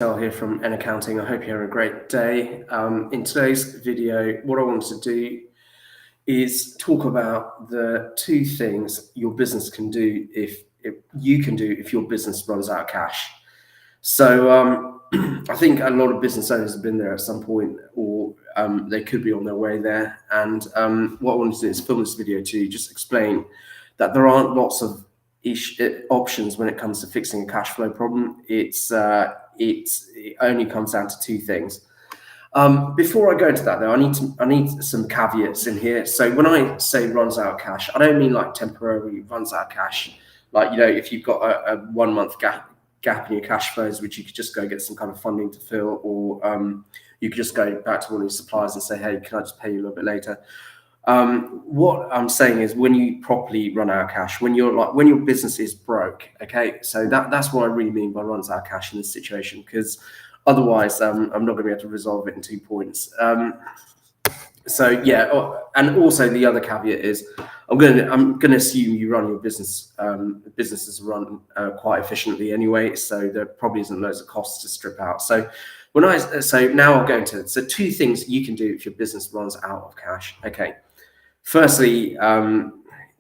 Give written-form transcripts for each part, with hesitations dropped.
Here from N Accounting. I hope you're having a great day. In today's video, what I want to do is talk about the two things your business can do if your business runs out of cash. So I think a lot of business owners have been there at some point, or they could be on their way there. And what I want to do is film this video to just explain that there aren't lots of options when it comes to fixing a cash flow problem. It only comes down to two things. Before I go into that, though, I need some caveats in here. So when I say runs out of cash, I don't mean like temporarily runs out of cash. Like, if you've got a 1 month gap in your cash flows, which you could just go get some kind of funding to fill, or you could just go back to one of your suppliers and say, hey, can I just pay you a little bit later? What I'm saying is when you properly run out of cash, when your business is broke, okay? So that's what I really mean by runs out of cash in this situation, because otherwise I'm not going to be able to resolve it in 2 points. So yeah, and also the other caveat is I'm going to assume you run your business. Businesses run quite efficiently anyway, so there probably isn't loads of costs to strip out. So now I'll go into it. So two things you can do if your business runs out of cash. Okay. Firstly,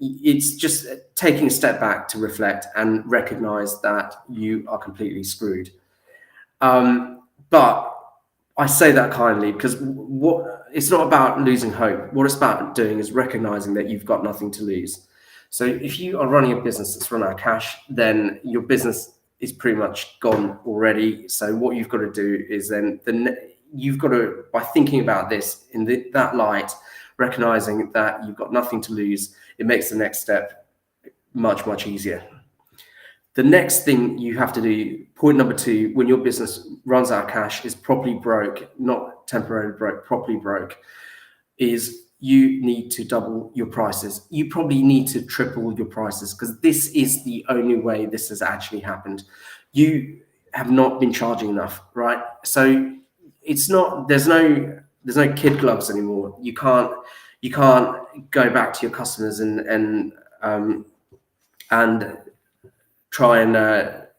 it's just taking a step back to reflect and recognize that you are completely screwed. But I say that kindly because it's not about losing hope. What it's about doing is recognizing that you've got nothing to lose. So if you are running a business that's run out of cash, then your business is pretty much gone already. So what you've got to do is then you've got to, by thinking about this in that light, recognizing that you've got nothing to lose, it makes the next step much, much easier. The next thing you have to do, point number 2, when your business runs out of cash, is properly broke, not temporarily broke, properly broke, is you need to double your prices. You probably need to triple your prices, because this is the only way this has actually happened. You have not been charging enough, right? So it's not, there's no kid gloves anymore. You can't go back to your customers and try and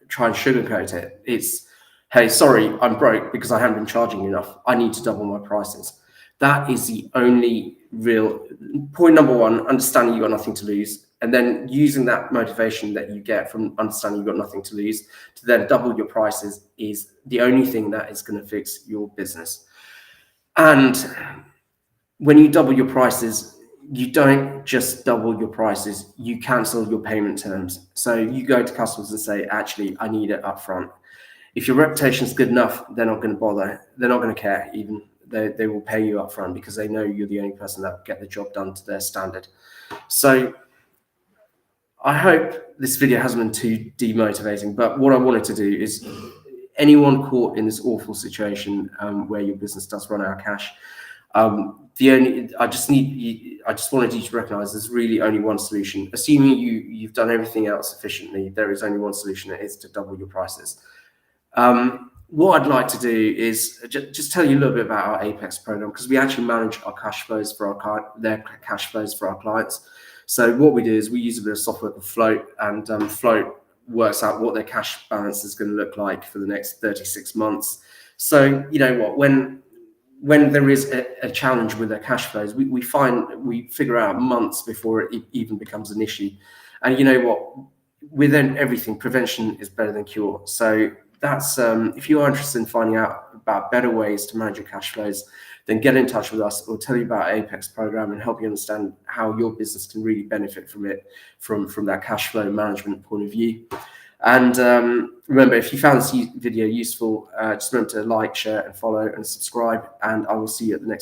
sugarcoat it. It's, hey, sorry, I'm broke because I haven't been charging enough. I need to double my prices. That is the only real point. Number 1, understanding you've got nothing to lose, and then using that motivation that you get from understanding you've got nothing to lose to then double your prices is the only thing that is going to fix your business. And when you double your prices, you don't just double your prices, you cancel your payment terms. So you go to customers and say, actually, I need it up front. If your reputation is good enough, they're not going to bother. They're not going to care even. They will pay you up front because they know you're the only person that will get the job done to their standard. So I hope this video hasn't been too demotivating, but what I wanted to do is anyone caught in this awful situation where your business does run out of cash, I just wanted you to recognize there's really only one solution. Assuming you've done everything else efficiently, there is only one solution. It is to double your prices. What I'd like to do is just tell you a little bit about our Apex program, because we actually manage our cash flows for their cash flows for our clients. So what we do is we use a bit of software called Float, and Float works out what their cash balance is going to look like for the next 36 months. So you know what, when there is a challenge with their cash flows, we figure out months before it even becomes an issue. And you know what, within everything, prevention is better than cure. So that's if you are interested in finding out about better ways to manage your cash flows, then get in touch with us. We'll tell you about our Apex program and help you understand how your business can really benefit from it from that cash flow management point of view. And remember, if you found this video useful, just remember to like, share and follow and subscribe, and I will see you at the next